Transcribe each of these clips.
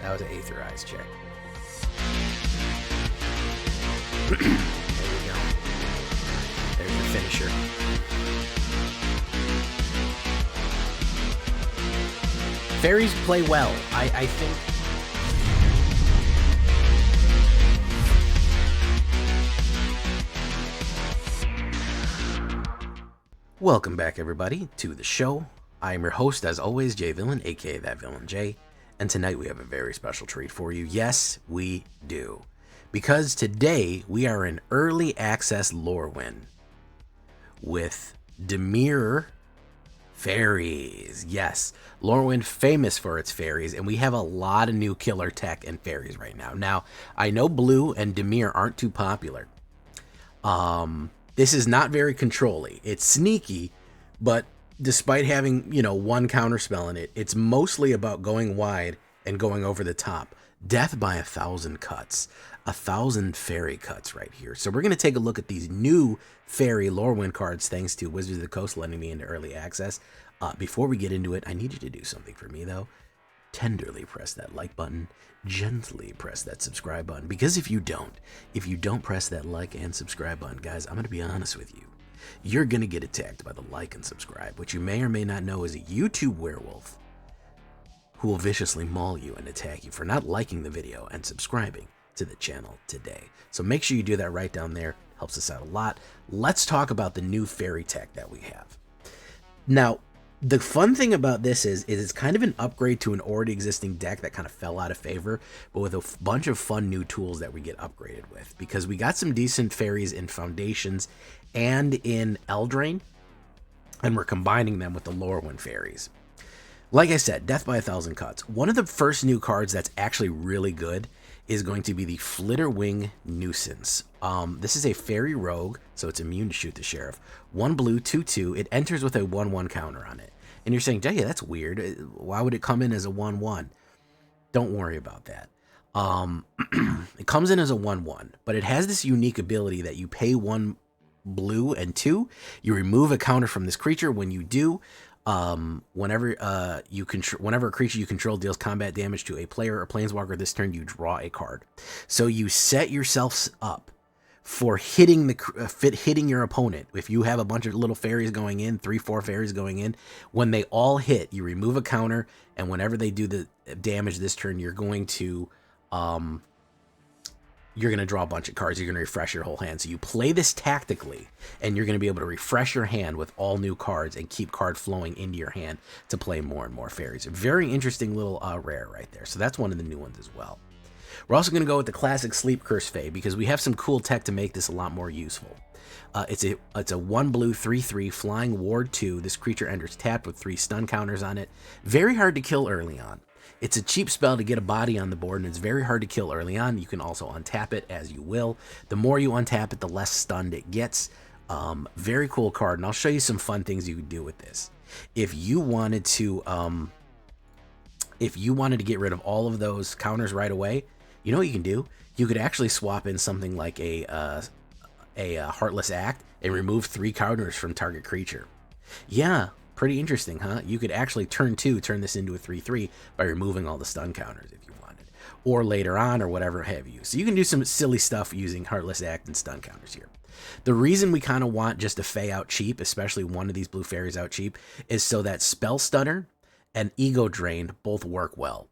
That was an Aetherize check. There we go. There's your finisher. Fairies play well. I think. Welcome back, everybody, to the show. I am your host, as always, Jay Villain, aka That Villain Jay, and tonight we have a very special treat for you. Yes, we do. Because today we are in early access LORWYN with Dimir Faeries. Yes, LORWYN famous for its fairies, and we have a lot of new killer tech and fairies right now. Now, I know Blue and Dimir aren't too popular. This is not very control-y. It's sneaky, but despite having, one counterspell in it, it's mostly about going wide and going over the top. Death by 1,000 cuts. 1,000 fairy cuts right here. So we're going to take a look at these new fairy LORWYN cards thanks to Wizards of the Coast letting me into early access. Before we get into it, I need you to do something for me, though. Tenderly press that like button, gently press that subscribe button, because if you don't press that like and subscribe button, guys, I'm going to be honest with you. You're going to get attacked by the like and subscribe, which you may or may not know is a YouTube werewolf who will viciously maul you and attack you for not liking the video and subscribing to the channel today. So make sure you do that right down there. Helps us out a lot. Let's talk about the new fairy tech that we have. Now, the fun thing about this is it's kind of an upgrade to an already existing deck that kind of fell out of favor, but with a bunch of fun new tools that we get upgraded with, because we got some decent fairies in Foundations and in Eldraine, and we're combining them with the LORWYN fairies. Like I said, Death by 1,000 Cuts. One of the first new cards that's actually really good is going to be the Flitterwing Nuisance. This is a fairy rogue, so it's immune to Shoot the Sheriff. 1 blue, 2/2. It enters with a 1/1 counter on it. And you're saying, yeah, that's weird. Why would it come in as a 1/1? Don't worry about that. It comes in as a 1/1, but it has this unique ability that you pay 1 blue and 2. You remove a counter from this creature. When you do, whenever a creature you control deals combat damage to a player or planeswalker this turn, you draw a card. So you set yourself up for hitting your opponent. If you have a bunch of little fairies going in, 3-4 fairies going in, when they all hit, you remove a counter, and whenever they do the damage this turn, you're going to draw a bunch of cards. You're going to refresh your whole hand. So you play this tactically, and you're going to be able to refresh your hand with all new cards and keep card flowing into your hand to play more and more fairies. A very interesting little rare right there. So that's one of the new ones as well. We're also going to go with the classic Sleep Curse Fae, because we have some cool tech to make this a lot more useful. It's a 1 blue 3/3 flying ward 2. This creature enters tapped with 3 stun counters on it. Very hard to kill early on. It's a cheap spell to get a body on the board, and it's very hard to kill early on. You can also untap it as you will. The more you untap it, the less stunned it gets. Very cool card, and I'll show you some fun things you could do with this. If you wanted to get rid of all of those counters right away, you know what you can do? You could actually swap in something like a Heartless Act and remove 3 counters from target creature. Yeah, pretty interesting, huh? You could actually turn this into a 3/3 by removing all the stun counters if you wanted, or later on, or whatever have you. So you can do some silly stuff using Heartless Act and stun counters here. The reason we kind of want just a Fae out cheap, especially one of these blue fairies out cheap, is so that Spell Stunner and Ego Drain both work well.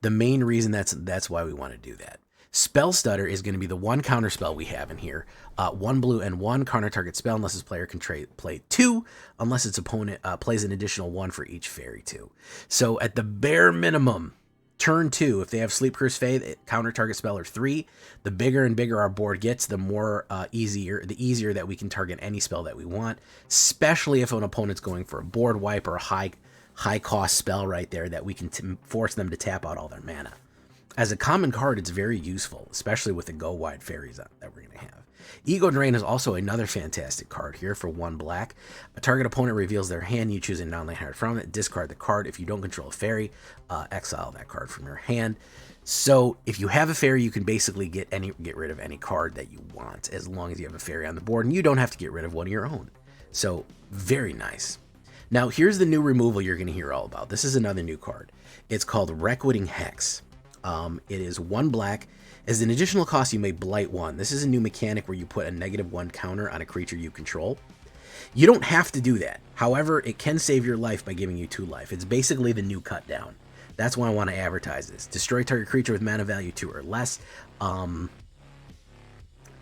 The main reason that's why we want to do that. Spell Stutter is going to be the one counter spell we have in here. 1 blue and 1 counter target spell unless its player can play 2, unless its opponent plays an additional 1 for each fairy 2. So at the bare minimum, turn 2, if they have Sleep Curse Fae, counter target spell are 3. The bigger and bigger our board gets, the more easier that we can target any spell that we want, especially if an opponent's going for a board wipe or a high cost spell right there that we can force them to tap out all their mana. As a common card, it's very useful, especially with the go wide fairies that we're going to have. Ego Drain is also another fantastic card here for 1 black. A target opponent reveals their hand, you choose a non-land card from it, discard the card. If you don't control a fairy, exile that card from your hand. So if you have a fairy, you can basically get rid of any card that you want, as long as you have a fairy on the board, and you don't have to get rid of one of your own. So very nice. Now here's the new removal you're going to hear all about. This is another new card. It's called Reckoning Hex. It is 1 black. As an additional cost, you may blight 1. This is a new mechanic where you put a -1 counter on a creature you control. You don't have to do that. However, it can save your life by giving you 2 life. It's basically the new cut down. That's why I want to advertise this. Destroy target creature with mana value 2 or less.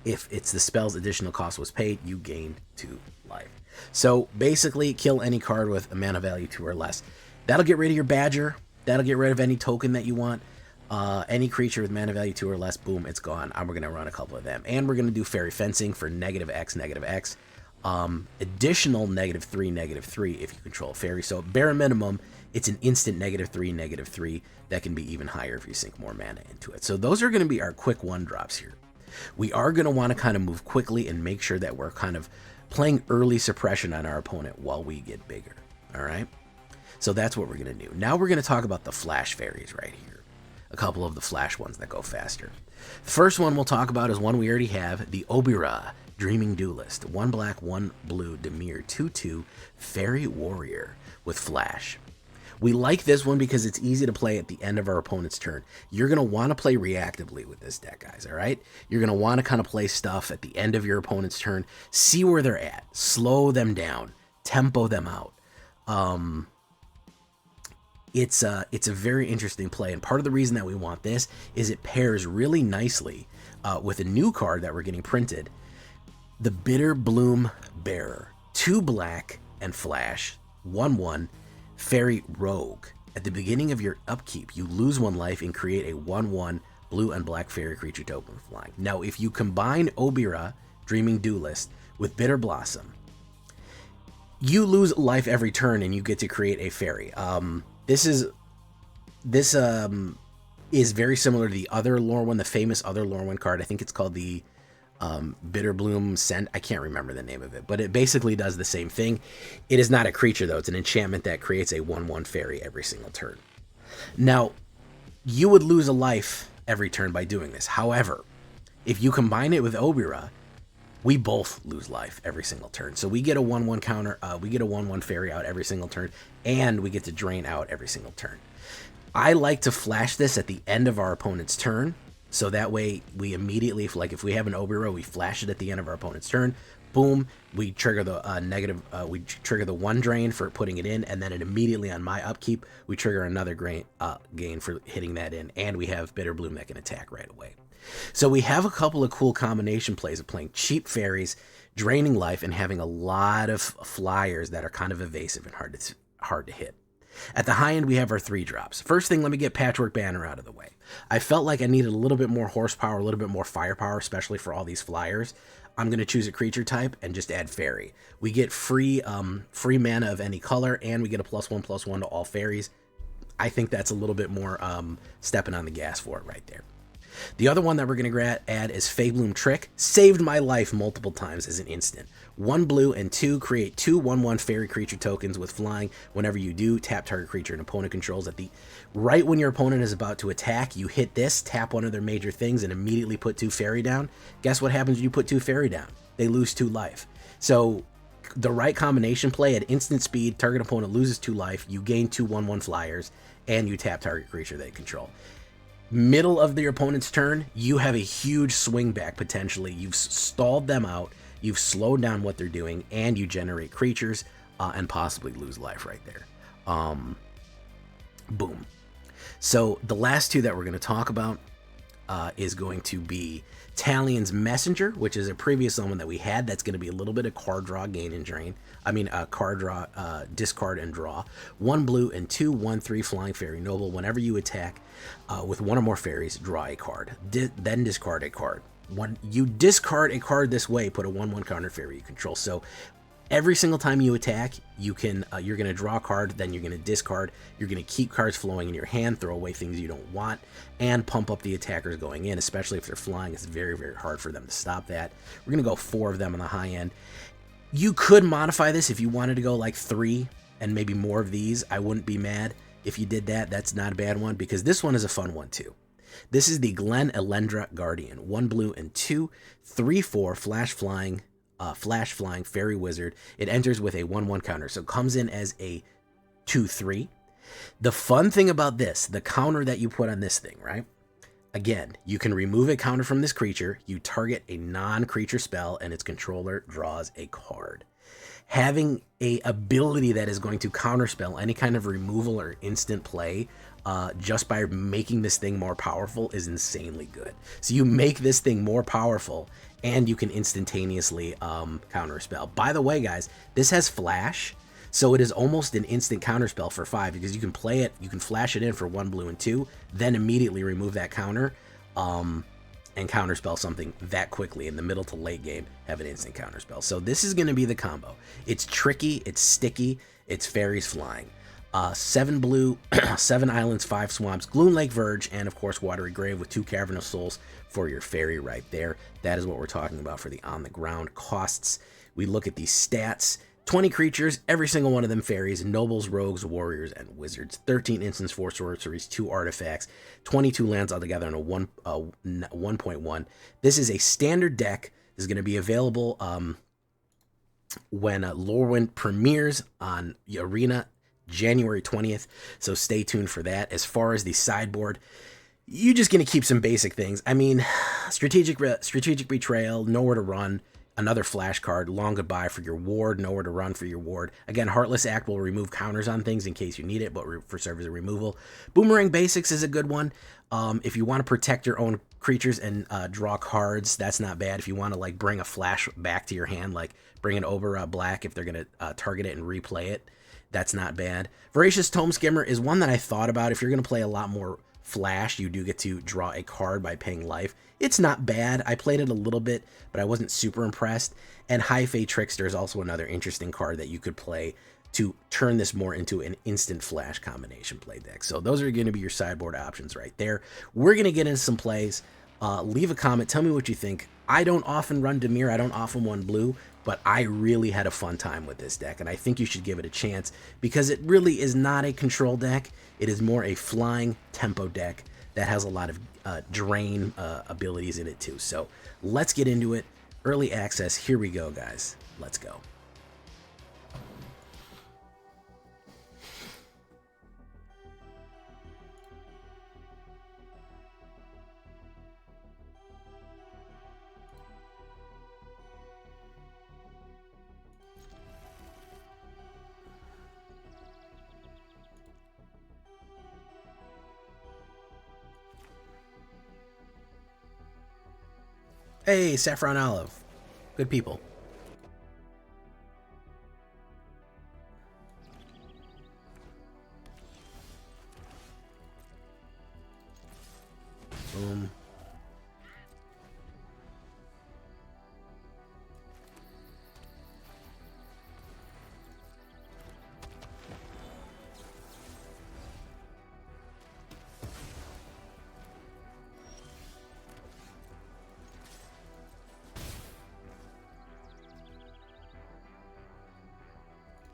If it's the spell's additional cost was paid, you gained 2 life. So basically, kill any card with a mana value 2 or less. That'll get rid of your Badger. That'll get rid of any token that you want. Any creature with mana value 2 or less, boom, it's gone. We're going to run a couple of them. And we're going to do Fairy Fencing for -X, -X. Additional -3 if you control a fairy. So bare minimum, it's an instant -3, -3 that can be even higher if you sink more mana into it. So those are going to be our quick 1-drops here. We are going to want to kind of move quickly and make sure that we're kind of playing early suppression on our opponent while we get bigger. All right. So that's what we're going to do. Now we're going to talk about the flash fairies right here. A couple of the flash ones that go faster. The first one we'll talk about is one we already have, the Obira, Dreaming Duelist. 1 black, 1 blue, Dimir, 2/2, Fairy Warrior with flash. We like this one because it's easy to play at the end of our opponent's turn. You're going to want to play reactively with this deck, guys, all right? You're going to want to kind of play stuff at the end of your opponent's turn. See where they're at. Slow them down. Tempo them out. It's a very interesting play, and part of the reason that we want this is it pairs really nicely with a new card that we're getting printed, the Bitterbloom Bearer. 2 black and flash, 1/1, Fairy Rogue. At the beginning of your upkeep, you lose 1 life and create a 1/1 blue and black fairy creature token with flying. Now, if you combine Obira, Dreaming Duelist, with Bitter Blossom, you lose life every turn and you get to create a fairy. This is very similar to the other LORWYN, the famous other LORWYN card. I think it's called the Bitterbloom Send. I can't remember the name of it, but it basically does the same thing. It is not a creature, though. It's an enchantment that creates a 1/1 fairy every single turn. Now, you would lose a life every turn by doing this. However, if you combine it with Obira, we both lose life every single turn. So we get a 1/1 counter, we get a 1/1 fairy out every single turn, and we get to drain out every single turn. I like to flash this at the end of our opponent's turn, so that way we immediately, if we have an Obira, we flash it at the end of our opponent's turn. Boom, we trigger the we trigger the 1 drain for putting it in, and then it immediately on my upkeep, we trigger another gain for hitting that in, and we have Bitterbloom that can attack right away. So we have a couple of cool combination plays of playing cheap fairies, draining life, and having a lot of flyers that are kind of evasive and hard to hit. At the high end, we have our 3-drops. First thing, let me get Patchwork Banner out of the way. I felt like I needed a little bit more horsepower, a little bit more firepower, especially for all these flyers. I'm going to choose a creature type and just add fairy. We get free mana of any color, and we get a +1/+1 to all fairies. I think that's a little bit more stepping on the gas for it right there. The other one that we're going to add is Faebloom Trick. Saved my life multiple times as an instant. 1 blue and 2, create 2 1/1 fairy creature tokens with flying. Whenever you do, tap target creature an opponent controls. Right when your opponent is about to attack, you hit this, tap one of their major things, and immediately put 2 fairy down. Guess what happens when you put 2 fairy down? They lose 2 life. So the right combination play at instant speed, target opponent loses 2 life, you gain 2 1/1 flyers, and you tap target creature they control. Middle of your opponent's turn, you have a huge swing back potentially. You've stalled them out, you've slowed down what they're doing, and you generate creatures and possibly lose life right there. Boom. So the last 2 that we're going to talk about is going to be Talion's Messenger, which is a previous summon that we had. That's going to be a little bit of card draw, gain and drain. Card draw, discard and draw. 1 blue and 2 1/3 flying fairy noble. Whenever you attack with 1 or more fairies, draw a card. Then discard a card. When you discard a card this way, put a 1/1 counter fairy you control. So every single time you attack, you're going to draw a card, then you're going to discard. You're going to keep cards flowing in your hand, throw away things you don't want, and pump up the attackers going in, especially if they're flying. It's very, very hard for them to stop that. We're going to go 4 of them on the high end. You could modify this if you wanted to go like 3 and maybe more of these. I wouldn't be mad if you did that. That's not a bad one, because this one is a fun one too. This is the Glen Elendra Guardian. 1 blue and 2 3/4 flash flying fairy wizard. It enters with a 1/1 counter, so it comes in as a 2/3. The fun thing about this, the counter that you put on this thing, right? Again, you can remove a counter from this creature, you target a non-creature spell, and its controller draws a card. Having a ability that is going to counterspell any kind of removal or instant play just by making this thing more powerful is insanely good. So you make this thing more powerful and you can instantaneously counterspell. By the way, guys, this has flash, so it is almost an instant counterspell for 5 because you can play it, you can flash it in for 1 blue and 2, then immediately remove that counter and counterspell something that quickly in the middle to late game, have an instant counterspell. So this is going to be the combo. It's tricky, it's sticky, it's fairies flying. 7 blue, 7 islands, 5 swamps, Gloom Lake Verge, and of course Watery Grave with 2 Cavernous Souls for your fairy right there. That is what we're talking about for the on the ground costs. We look at these stats. 20 creatures, every single one of them fairies, nobles, rogues, warriors, and wizards. 13 instants, 4 sorceries, 2 artifacts, 22 lands altogether on a 1.1. This is a standard deck. This is going to be available when LORWYN premieres on Arena January 20th, so stay tuned for that. As far as the sideboard, you're just going to keep some basic things. I mean, strategic betrayal, nowhere to run. Another flash card, Long Goodbye for your ward, nowhere to run for your ward. Again, Heartless Act will remove counters on things in case you need it, but for serve as a removal. Boomerang Basics is a good one. If you want to protect your own creatures and draw cards, that's not bad. If you want to like bring a flash back to your hand, like bring it over black if they're going to target it and replay it, that's not bad. Voracious Tome Skimmer is one that I thought about. If you're going to play a lot more flash, you do get to draw a card by paying life. It's not bad. I played it a little bit, but I wasn't super impressed. And High Fae Trickster is also another interesting card that you could play to turn this more into an instant flash combination play deck. So those are going to be your sideboard options right there. We're going to get into some plays. Leave a comment. Tell me what you think. I don't often run Dimir. I don't often run blue, but I really had a fun time with this deck, and I think you should give it a chance because it really is not a control deck. It is more a flying tempo deck that has a lot of drain abilities in it too. So let's get into it. Early access. Here we go, guys. Let's go. Hey, Saffron Olive. Good people. Boom.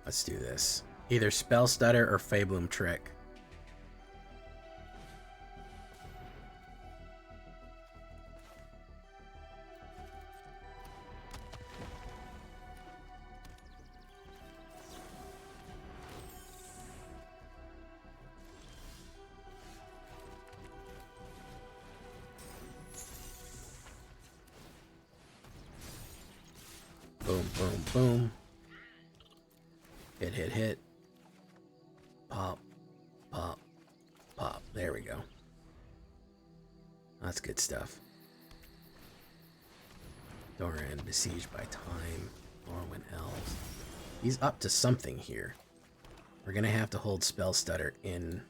Let's do this. Either Spell Stutter or Faebloom Trick. Boom, boom, boom. Hit, hit, hit. Pop, pop, pop. There we go. That's good stuff. Doran besieged by time. Lorwyn Elves. He's up to something here. We're gonna have to hold Spell Stutter in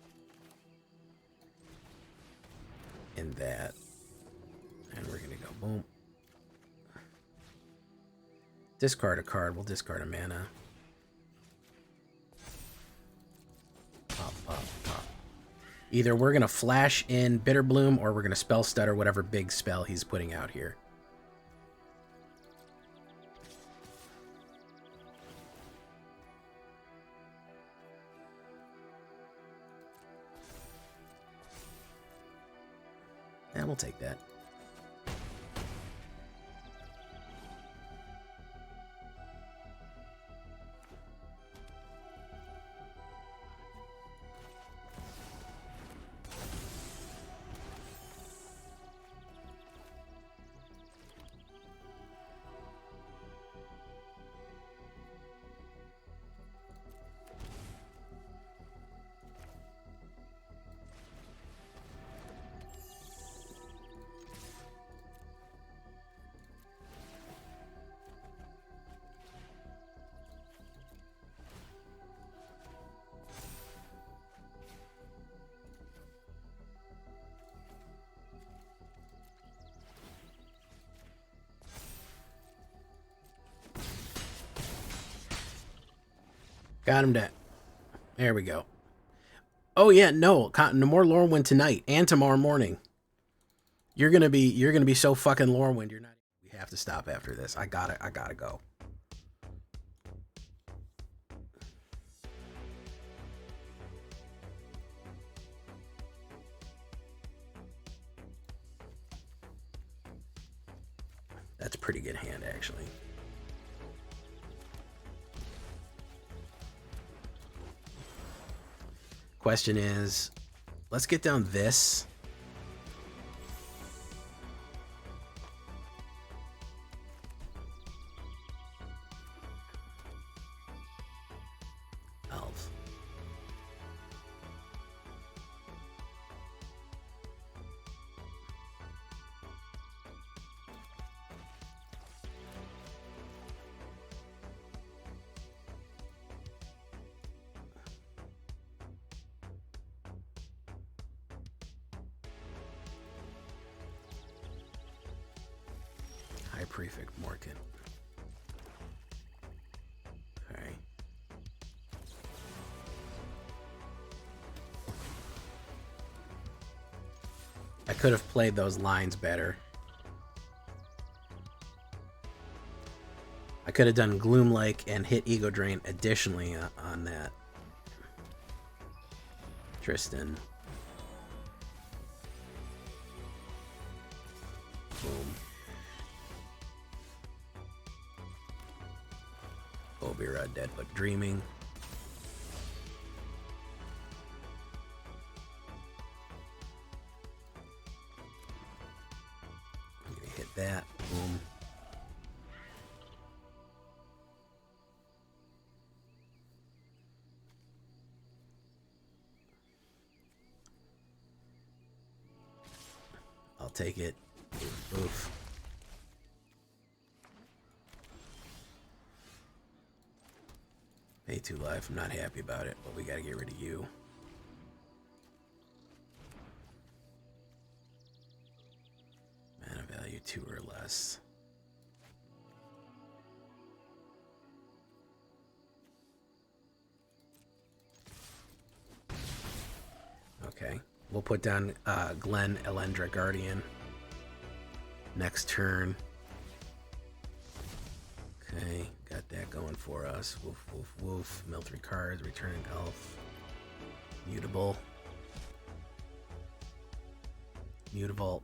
that. And we're gonna go boom. Discard a card. We'll discard a mana. Pop, pop, pop. Either we're going to flash in Bitterbloom or we're going to Spell Stutter whatever big spell he's putting out here. And we'll take that. Got him dead. There we go. Oh yeah, no more Lorwyn tonight and tomorrow morning. You're gonna be so fucking Lorwyn. You're not. We have to stop after this. I gotta go. That's a pretty good hand, actually. Question is, let's get down this. Elf. High Prefect Morkin. Okay. I could have played those lines better. I could have done Gloom Lake and hit Ego Drain additionally on that. Tristan. Boom. Obira, Dead But Dreaming. I'm gonna hit that. Boom. I'll take it. Oof. Pay 2 life. I'm not happy about it, but we gotta get rid of you. Mana value 2 or less. Okay. We'll put down Glenn Elendra Guardian. Next turn. Okay, got that going for us. Woof, woof, woof. Mill 3 cards, return elf. Mutable. Mutable.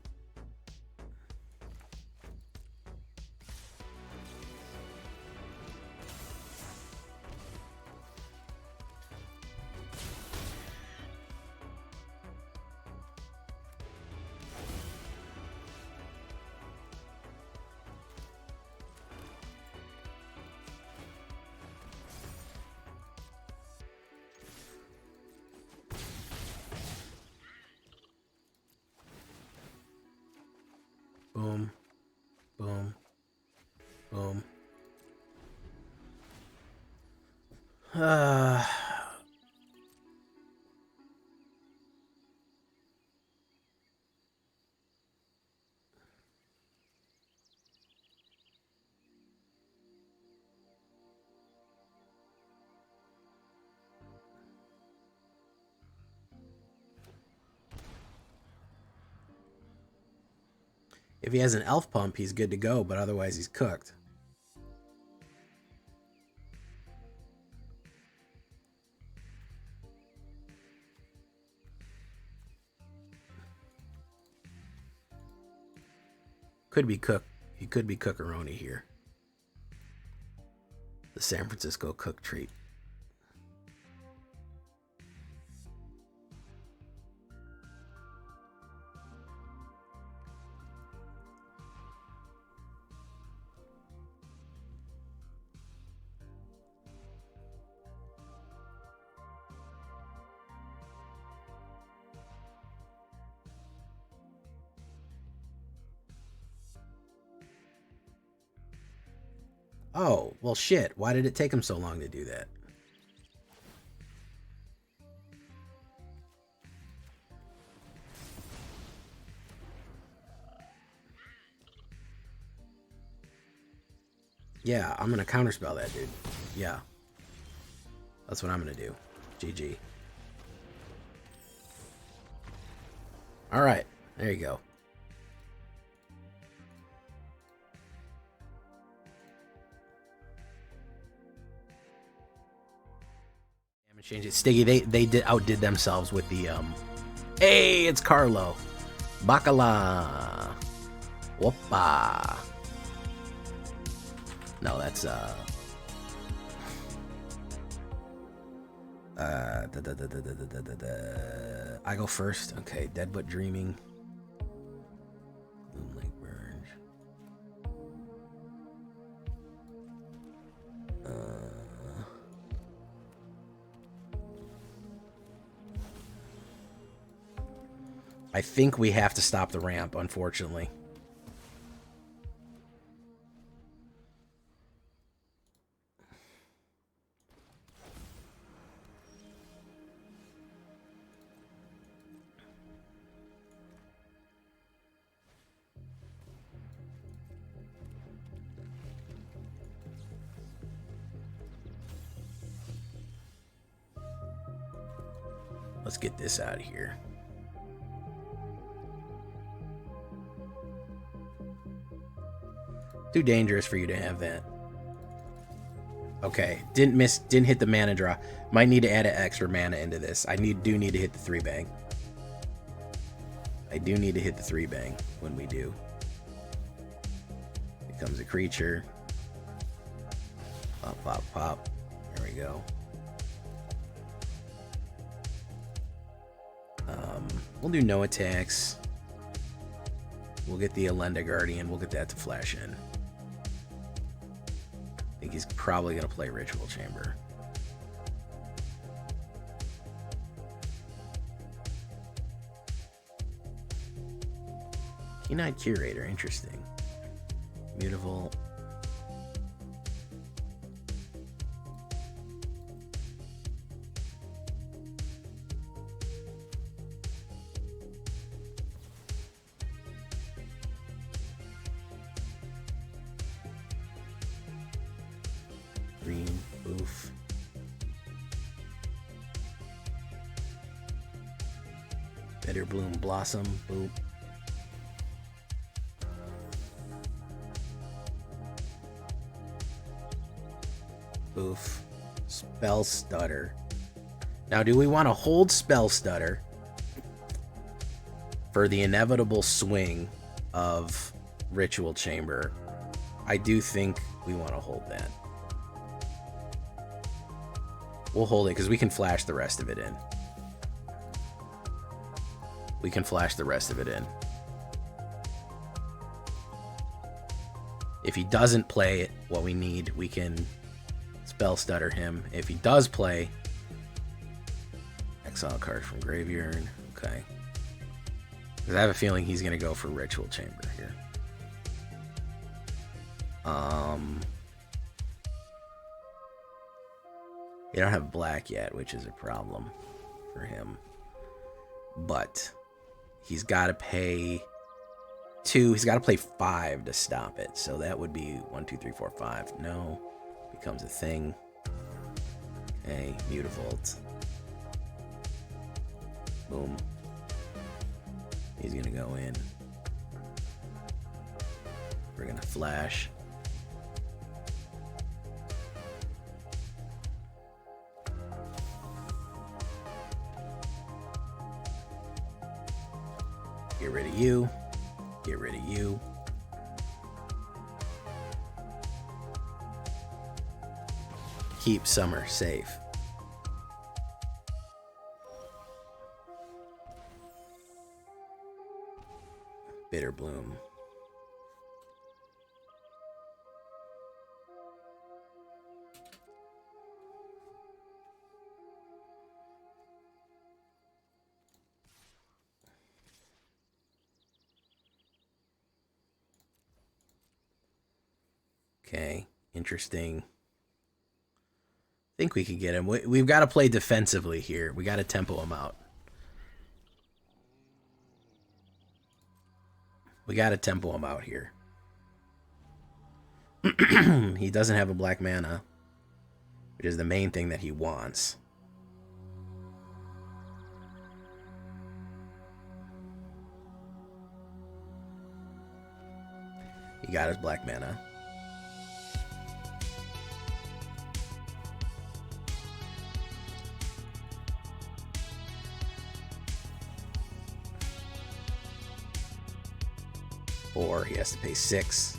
Boom. Boom. Boom. If he has an elf pump, he's good to go, but otherwise he's cooked. Could be cook. He could be cookeroni here. The San Francisco cook treat. Oh, well shit. Why did it take him so long to do that? Yeah, I'm gonna counterspell that, dude. Yeah. That's what I'm gonna do. GG. Alright, there you go. Damage change it. Stiggy, they outdid themselves with the Hey, it's Carlo. Bacala. Whoopa. No, that's I go first. Okay, Dead But Dreaming. Bloom Lake Burn. I think we have to stop the ramp, unfortunately. Let's get this out of here. Too dangerous for you to have that. Okay, didn't hit the mana draw. Might need to add an extra mana into this. I do need to hit the 3-bang. I do need to hit the 3-bang when we do. Becomes a creature. Pop, pop, pop. There we go. We'll do no attacks. We'll get the Elenda Guardian. We'll get that to flash in. I think he's probably going to play Ritual Chamber. Keen-Eyed Curator, interesting. Mutable. Green, oof. BITTERBLOOM Blossom, boop. Oof. Spell Stutter. Now, do we want to hold Spell Stutter for the inevitable swing of Ritual Chamber? I do think we want to hold that. We'll hold it because we can flash the rest of it in. We can flash the rest of it in. If he doesn't play what we need, we can Spell Stutter him. If he does play, exile a card from graveyard. Okay. Because I have a feeling he's going to go for Ritual Chamber here. They don't have black yet, which is a problem for him. But he's got to pay 2. He's got to play 5 to stop it. So that would be 1, 2, 3, 4, 5. No. Becomes a thing. Okay. Mutavault. Boom. He's going to go in. We're going to flash. Get rid of you. Get rid of you. Keep Summer safe. BITTERBLOOM. Okay, interesting. I think we can get him. We've got to play defensively here. We got to tempo him out. We got to tempo him out here. He doesn't have a black mana. which is the main thing that he wants. He got his black mana. Or he has to pay 6.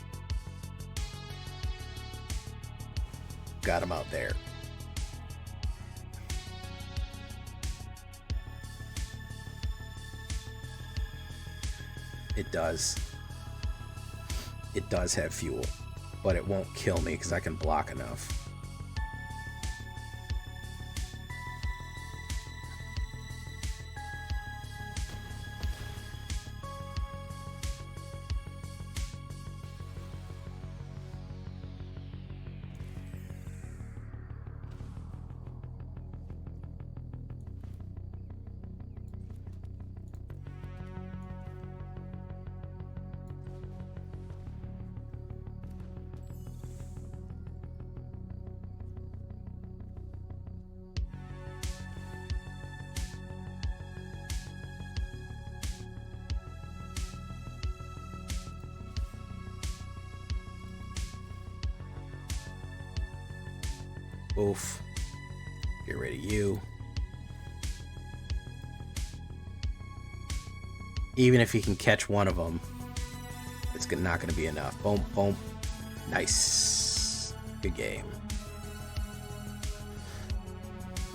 Got him out there. It does. It does have fuel, but it won't kill me because I can block enough. Oof. Get rid of you. Even if he can catch one of them, it's not going to be enough. Boom, boom. Nice. Good game.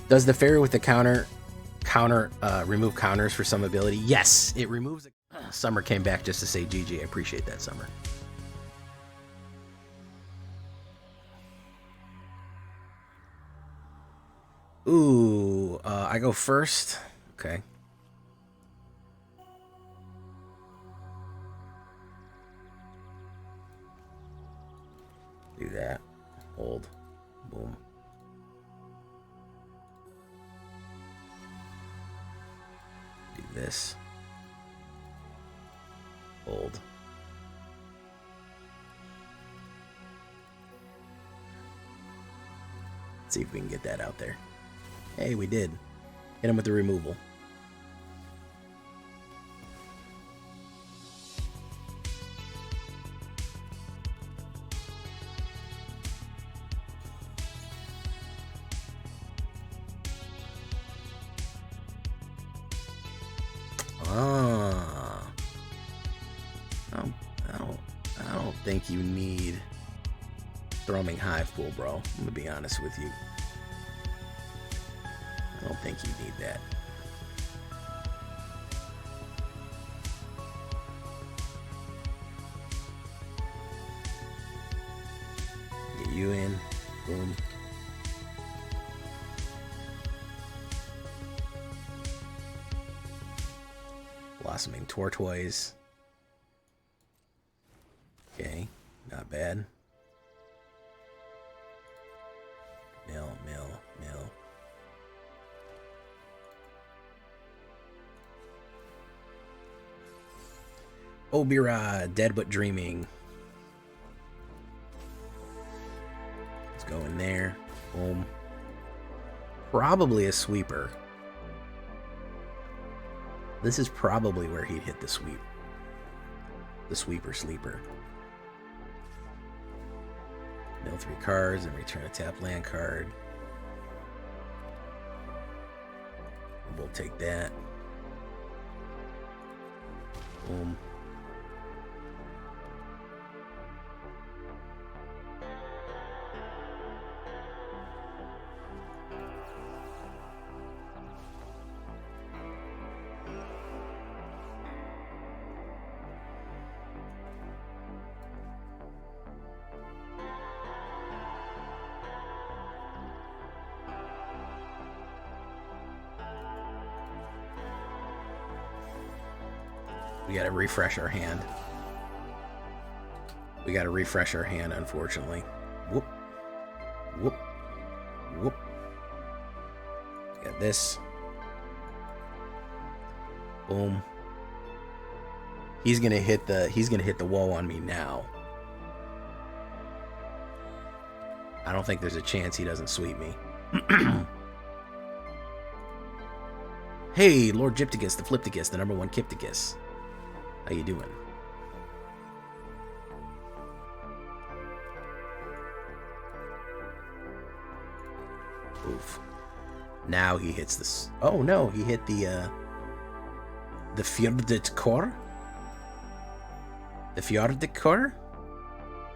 Does the fairy with the counter remove counters for some ability? Yes, it removes it. Summer came back just to say GG. I appreciate that, Summer. Ooh, I go first. Okay. Do that. Hold. Boom. Do this. Hold. Let's see if we can get that out there. Hey, we did. Hit him with the removal. I don't think you need Thrumming Hive Pool, bro. I'm gonna be honest with you. I don't think you need that. Get you in. Boom. Blossoming Tortoise. Okay, not bad. Mill. Obira, Dead But Dreaming. Let's go in there. Boom. Probably a sweeper. This is probably where he'd hit the sweep. The sweeper sleeper. Mill 3 cards and return a tap land card. We'll take that. Boom. We gotta refresh our hand. Unfortunately. Whoop. Whoop. Whoop. Got this. Boom. He's gonna hit the wall on me now. I don't think there's a chance he doesn't sweep me. Hey, Lord Gypticus, the Flipticus, the #1 Kipticus. How you doing? Oof. Now he hits this. Oh no, he hit the Fjordikor? The Fjordikor?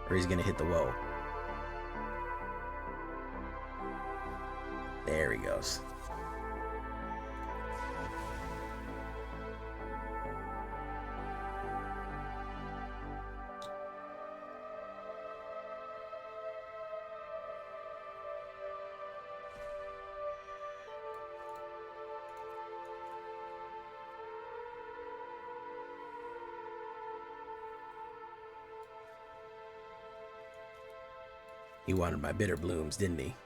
Or he's gonna hit the woe. There he goes. He wanted my BITTERBLOOMs, didn't he?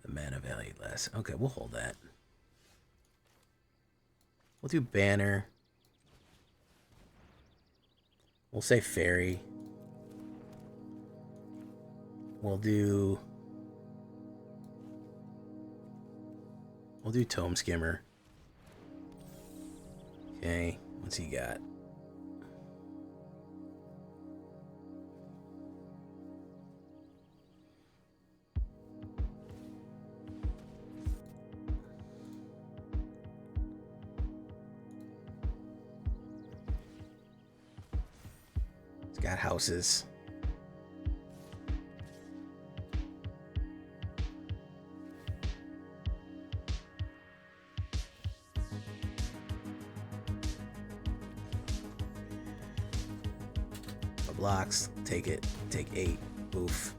The mana value less. Okay, we'll hold that. We'll do Banner. We'll say Fairy. We'll do Tome Skimmer. Okay, what's he got? Got houses. The blocks. Take it. Take 8. Oof.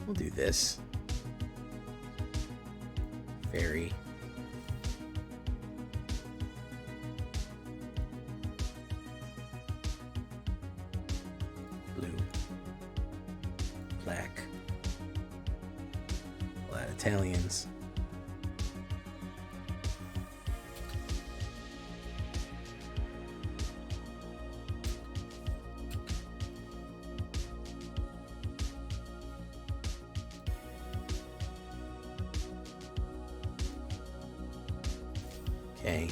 We'll do this. Fairy. Blue. Black. A lot of Italians. Okay.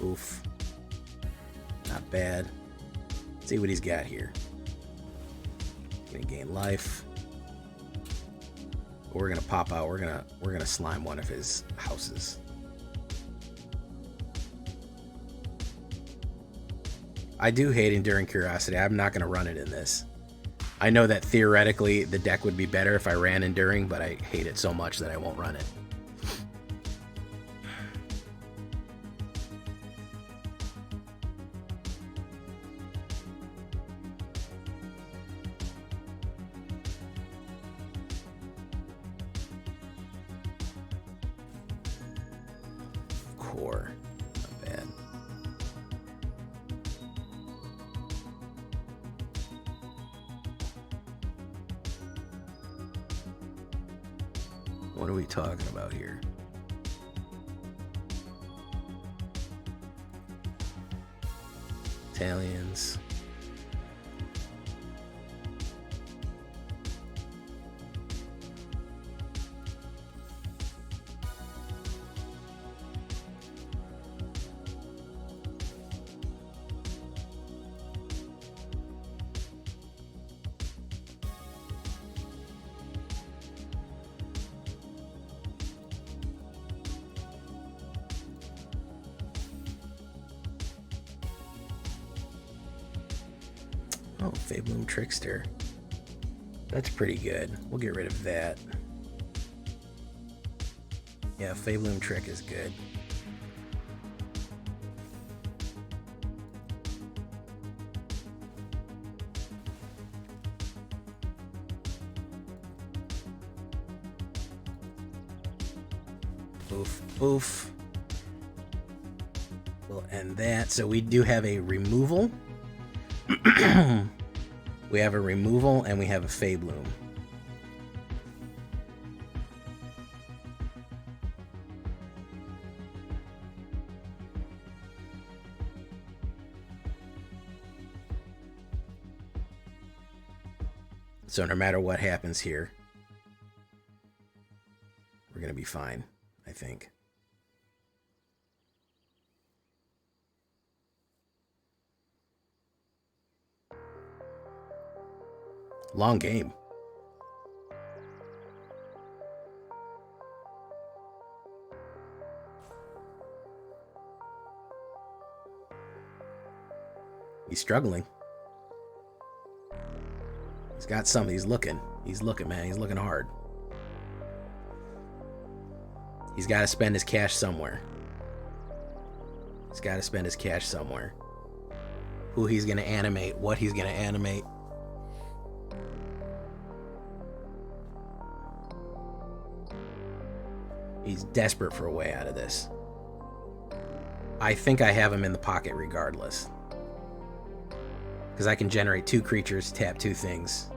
Oof. Not bad. Let's see what he's got here. Gonna gain life. We're gonna pop out. We're gonna slime one of his houses. I do hate Enduring Curiosity. I'm not gonna run it in this. I know that theoretically the deck would be better if I ran Enduring, but I hate it so much that I won't run it. Core. Not bad. What are we talking about here? Italians. Oh, Faebloom Trickster. That's pretty good. We'll get rid of that. Yeah, Faebloom Trick is good. Boof, boof. We'll end that. So we do have a removal. We have a removal and we have a Faebloom. So no matter what happens here, we're going to be fine, I think. Long game. He's struggling. He's got something. He's looking. He's looking, man. He's looking hard. He's got to spend his cash somewhere. He's got to spend his cash somewhere. Who he's going to animate. What he's going to animate. He's desperate for a way out of this. I think I have him in the pocket regardless. Because I can generate 2 creatures, tap 2 things.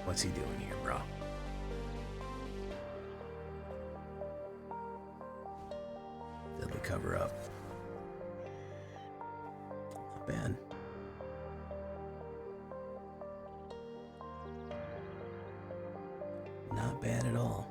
What's he doing here, bro? Deadly cover up. Not bad. Not bad at all.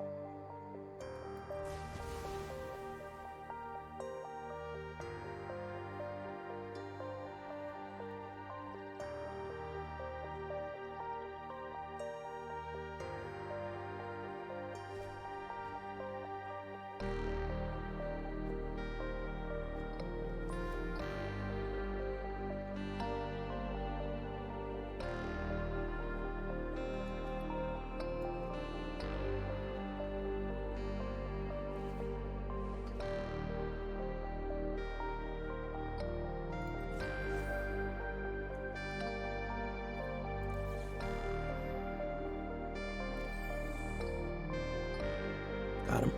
Got him.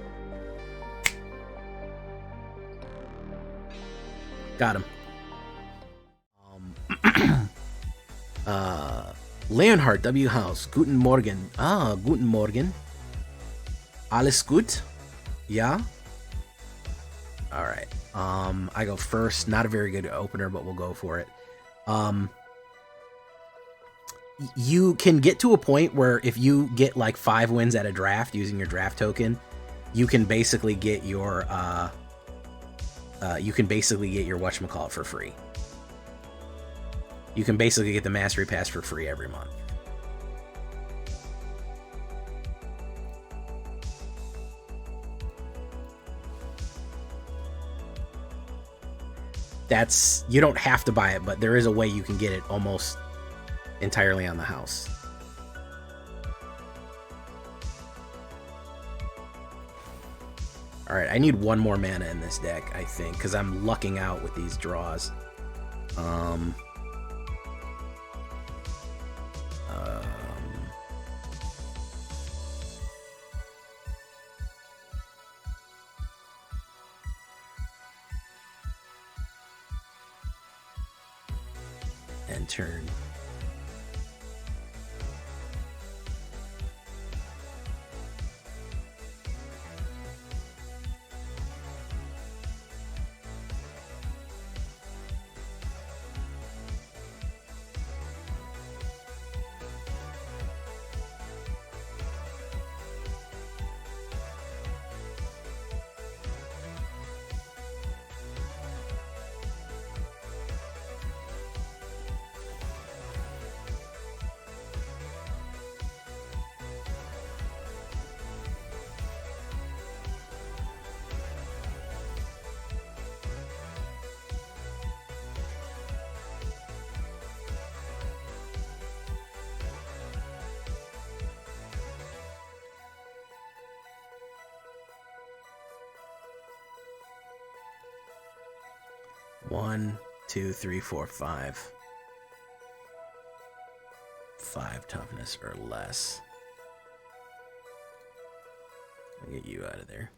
Got him. Leonhard W. House. Guten Morgen. Ah, guten Morgen. Alles gut? Ja? Alright. I go first. Not a very good opener, but we'll go for it. You can get to a point where if you get like 5 wins at a draft using your draft token, you can basically get your whatchamacallit for free. You can basically get the Mastery Pass for free every month. You don't have to buy it, but there is a way you can get it almost entirely on the house. Alright, I need 1 more mana in this deck, I think, because I'm lucking out with these draws. And turn. 1, 2, 3, 4, 5. 5 toughness or less. I'll get you out of there.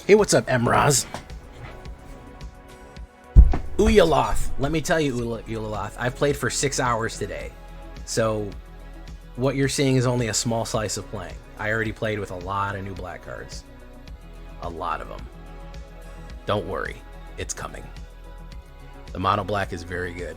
Hey, what's up, Emraz? Uyaloth. Let me tell you, Uyaloth, I've played for 6 hours today. So, what you're seeing is only a small slice of playing. I already played with a lot of new black cards. A lot of them. Don't worry. It's coming. The mono black is very good.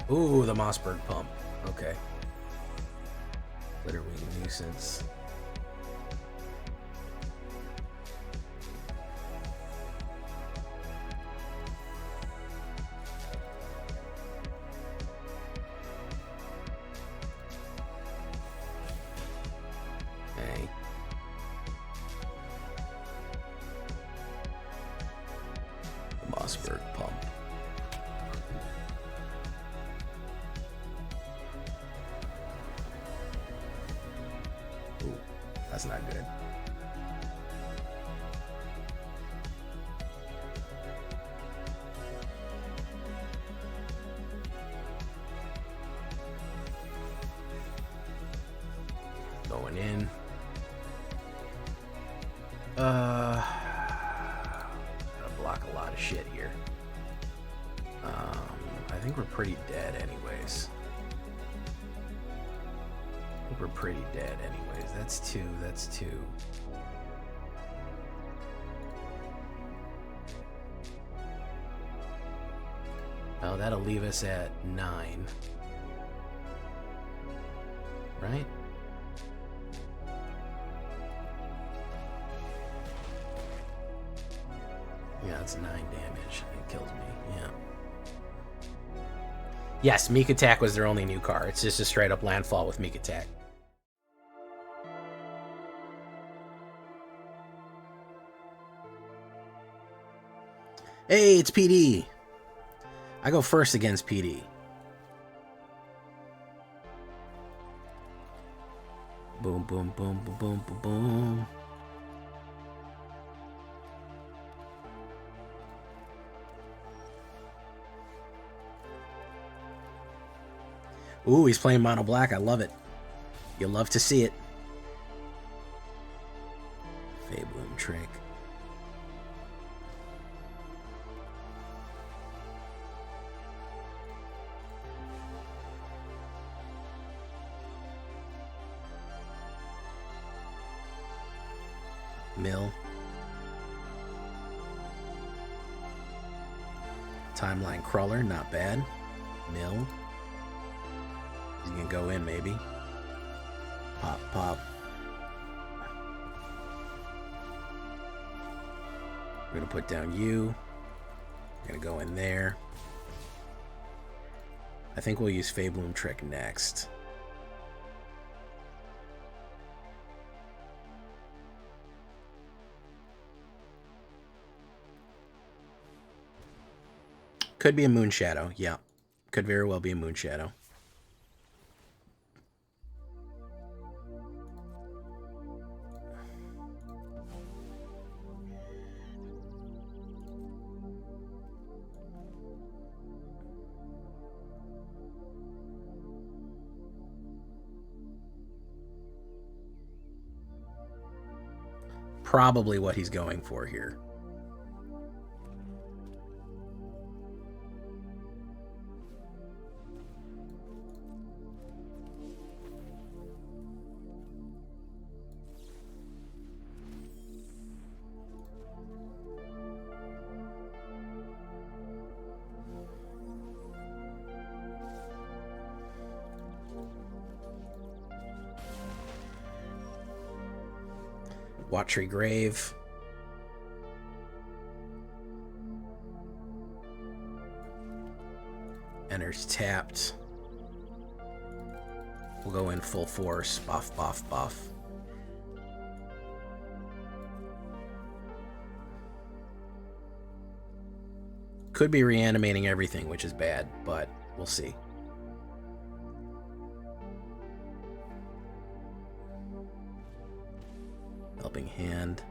Ooh, the Mossberg pump. Okay. Glitterwing nuisance. Okay. The Mossberg pump. That's not good. Going in. Gotta block a lot of shit here. I think we're pretty dead anyways. We're pretty dead anyways. That's 2. That's 2. Oh, that'll leave us at 9. Right? Yeah, that's 9 damage. It kills me. Yeah. Yes, Meek Attack was their only new card. It's just a straight up landfall with Meek Attack. Hey, it's PD. I go first against PD. Boom, boom, boom, boom, boom, boom, boom. Ooh, he's playing mono black. I love it. You'll love to see it. Faebloom trick. Mill. Timeline Crawler, not bad. Mill. You can go in, maybe. Pop, pop. We're gonna put down you. We're gonna go in there. I think we'll use Faebloom Trick next. Could be a Moon Shadow, yeah. Could very well be a Moon Shadow. Probably what he's going for here. Watry Grave. Enters tapped. We'll go in full force. Buff, buff, buff. Could be reanimating everything, which is bad, but we'll see. Helping Hand.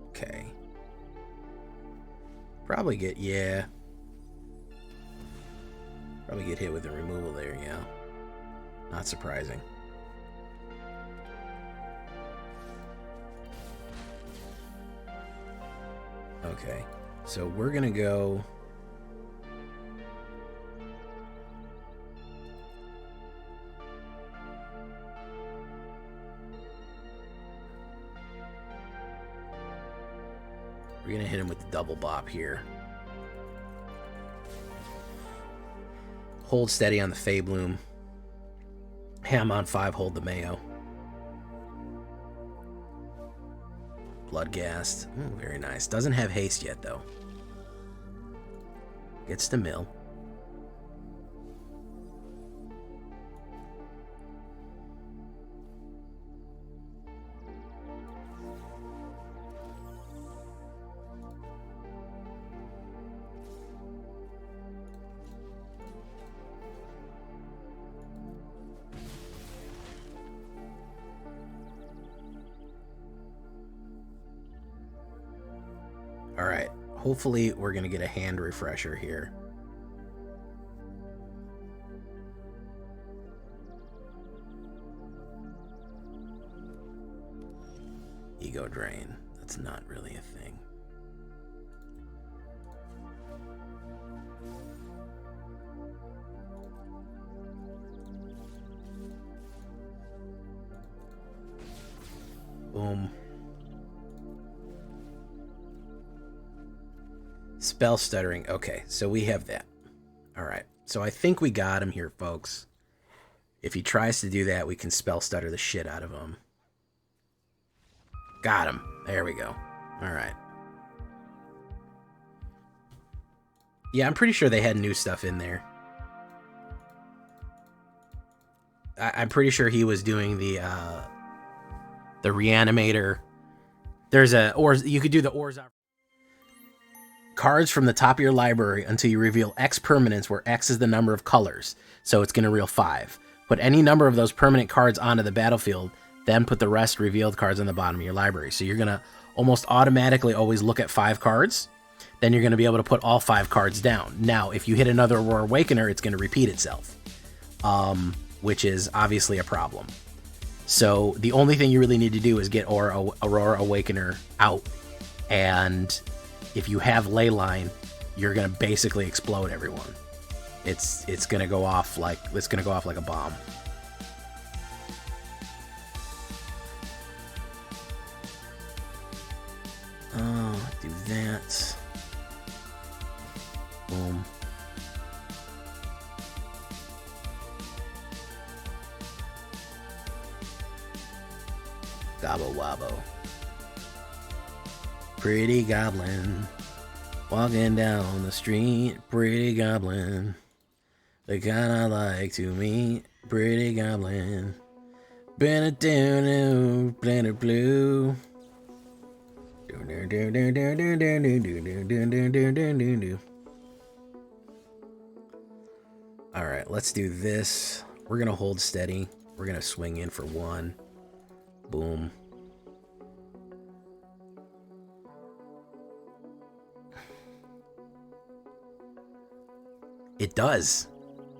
Okay. Probably get, yeah. Probably get hit with the removal there, yeah. Not surprising. Okay. So we're gonna go... We're gonna hit him with the double bop here. Hold steady on the Faebloom. Ham on 5, hold the Mayo. Bloodghast. Ooh, very nice. Doesn't have haste yet, though. Gets to mill. Alright, hopefully we're going to get a hand refresher here. Ego Drain. That's not really a thing. Boom. Spell Stuttering. Okay, so we have that. Alright, so I think we got him here, folks. If he tries to do that, we can Spell Stutter the shit out of him. Got him. There we go. Alright. Yeah, I'm pretty sure they had new stuff in there. I'm pretty sure he was doing the Reanimator. There's a... Or you could do the Ors... Cards from the top of your library until you reveal X permanents, where X is the number of colors. So it's going to reveal 5. Put any number of those permanent cards onto the battlefield, then put the rest revealed cards on the bottom of your library. So you're going to almost automatically always look at 5 cards. Then you're going to be able to put all 5 cards down. Now, if you hit another Aurora Awakener, it's going to repeat itself, which is obviously a problem. So the only thing you really need to do is get Aurora Awakener out, and if you have Leyline, you're gonna basically explode everyone. It's gonna go off like a bomb. Do that. Boom. Gobble wobble. Pretty goblin, walking down the street. Pretty goblin, the kind I like to meet. Pretty goblin, BITTERBLOOM. All right, let's do this. We're gonna hold steady. We're gonna swing in for 1. Boom. It does.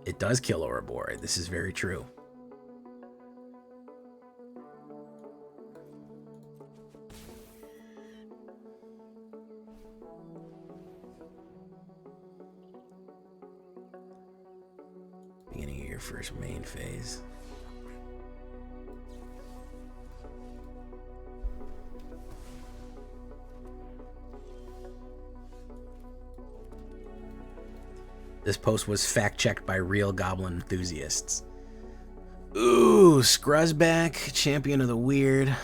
It does kill Ouroboros. This is very true. Beginning of your First main phase. This post was fact-checked by real Goblin enthusiasts. Ooh, Scruzback, Champion of the Weird.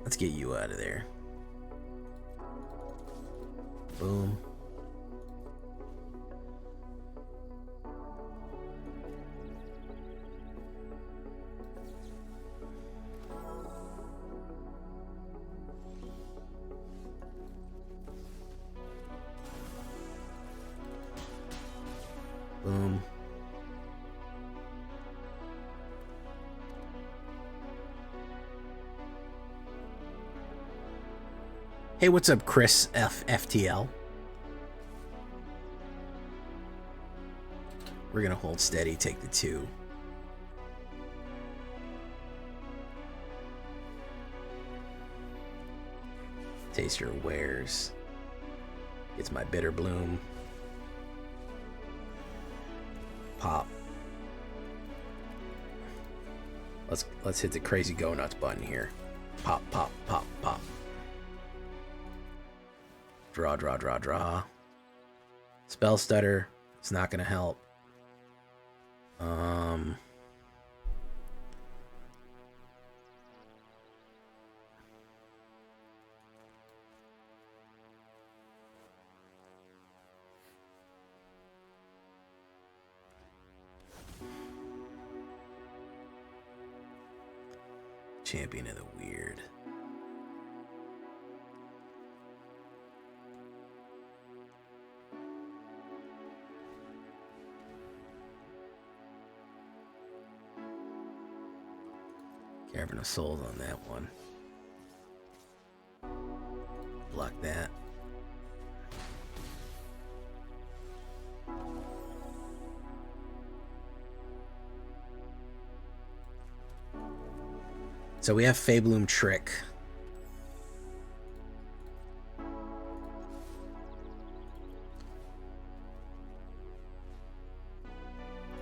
Let's get you out of there. Boom. Boom. Hey, what's up, Chris FTL? We're gonna hold steady, take the 2. Taste your wares. It's my BITTERBLOOM. Pop. Let's hit the crazy go nuts button here. Pop, pop, pop, pop. Draw, draw, draw, draw. Spell stutter. It's not gonna help. Champion of the Weird. Cavern of Souls on that one. Block that. So we have Faebloom Trick.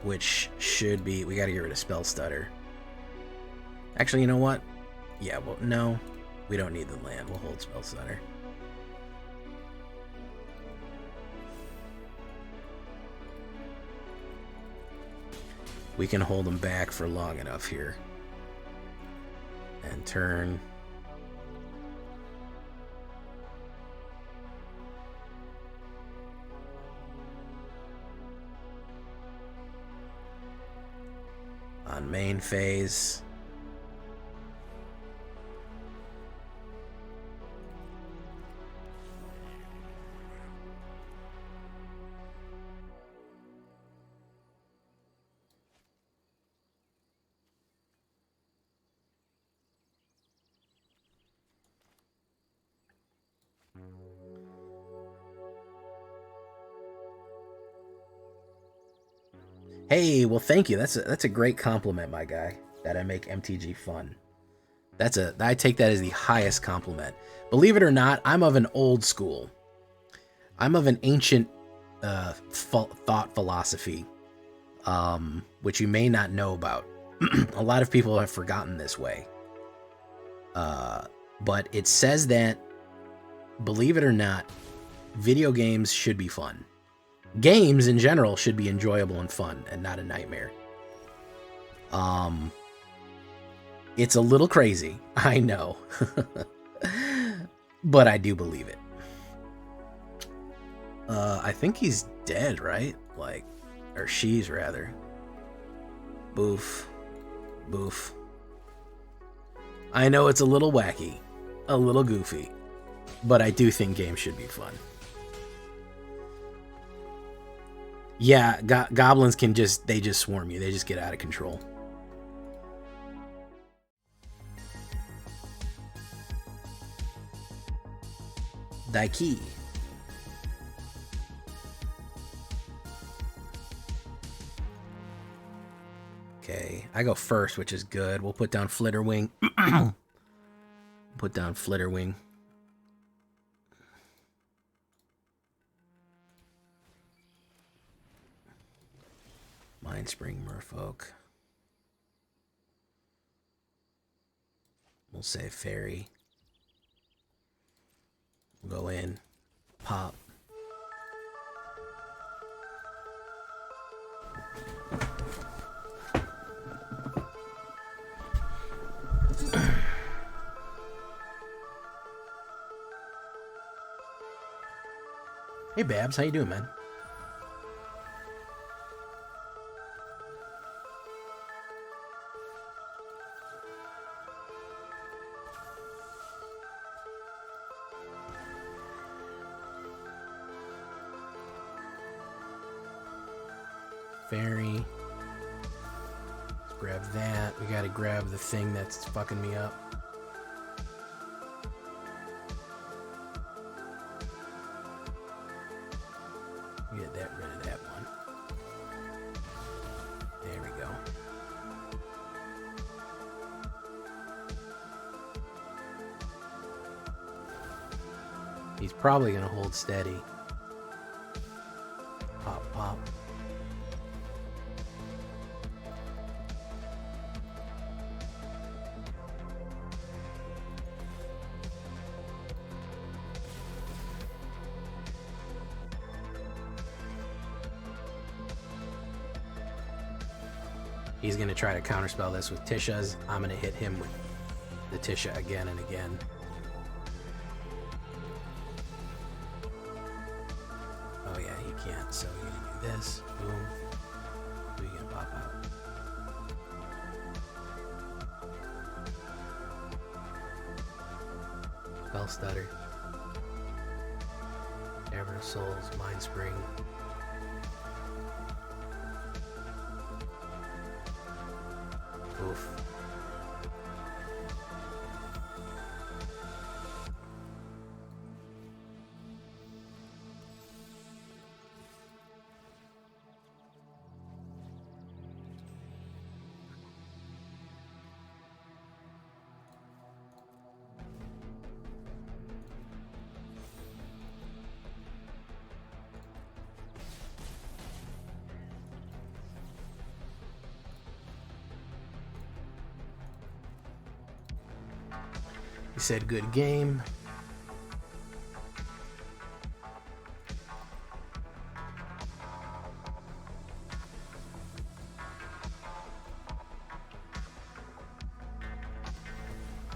Which should be... We gotta get rid of Spell Stutter. Actually, you know what? Yeah, well, no. We don't need the land. We'll hold Spell Stutter. We can hold them back for long enough here. And turn. On main phase. Hey, well, thank you. That's a great compliment, my guy. That I make MTG fun. I take that as the highest compliment. Believe it or not, I'm of an old school. I'm of an ancient thought philosophy, which you may not know about. A lot of people have forgotten this way. But it says that, believe it or not, video games should be fun. Games in general should be enjoyable and fun and not a nightmare. It's a little crazy, I know. But I do believe it. I think he's dead, right? Like, or she's rather. Boof. Boof. I know it's a little wacky, a little goofy, but I do think games should be fun. Yeah, goblins can they just swarm you. They just get out of control. Daiki. Okay, I go first, which is good. We'll put down Flitterwing. Put down Flitterwing. Mindspring Merfolk. We'll say Fairy. We'll go in. Pop. Hey Babs, how you doing, man? Fairy. Let's grab that. We gotta grab the thing that's fucking me up. Get that rid of that one. There we go. He's probably gonna hold steady. Pop, pop. He's going to try to counterspell this with Tisha's. I'm going to hit him with the Tisha again and again. Oh yeah, he can't. So you're going to do this. Boom. Who are you going to pop out? Spell Stutter. Cavern of Souls. Mindspring. Oof. He said good game.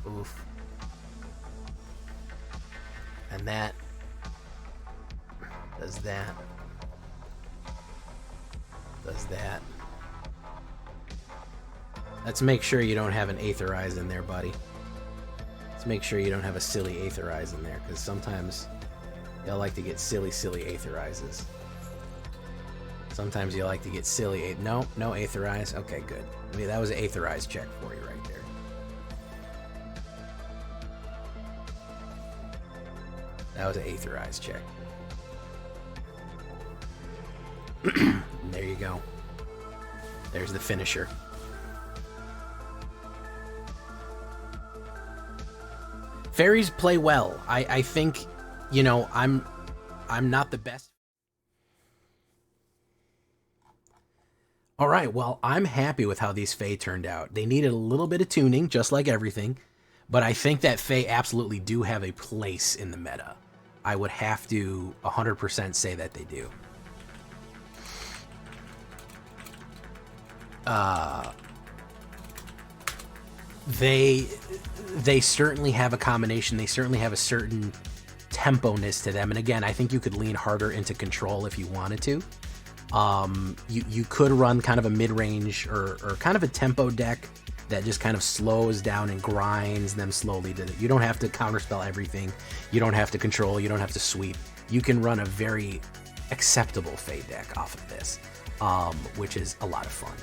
Oof. And that does that. Does that. Let's make sure you don't have an Aetherize in there, buddy. Let's make sure you don't have a silly Aetherize in there, because sometimes y'all like to get silly Aetherizes. Sometimes you like to get silly. No Aetherize. Okay, good. I mean, that was an Aetherize check for you right there. That was an Aetherize check. There you go. There's the finisher. Fairies play well. I think, you know, I'm not the best. All right, well, I'm happy with how these Fae turned out. They needed a little bit of tuning, just like everything, but I think that Fae absolutely do have a place in the meta. I would have to 100% say that they do. They certainly have a combination. They certainly have a certain tempo-ness to them. And again, I think you could lean harder into control if you wanted to. You could run kind of a mid-range or kind of a tempo deck that just kind of slows down and grinds them slowly. You don't have to counterspell everything. You don't have to control. You don't have to sweep. You can run a very acceptable Fae deck off of this, which is a lot of fun.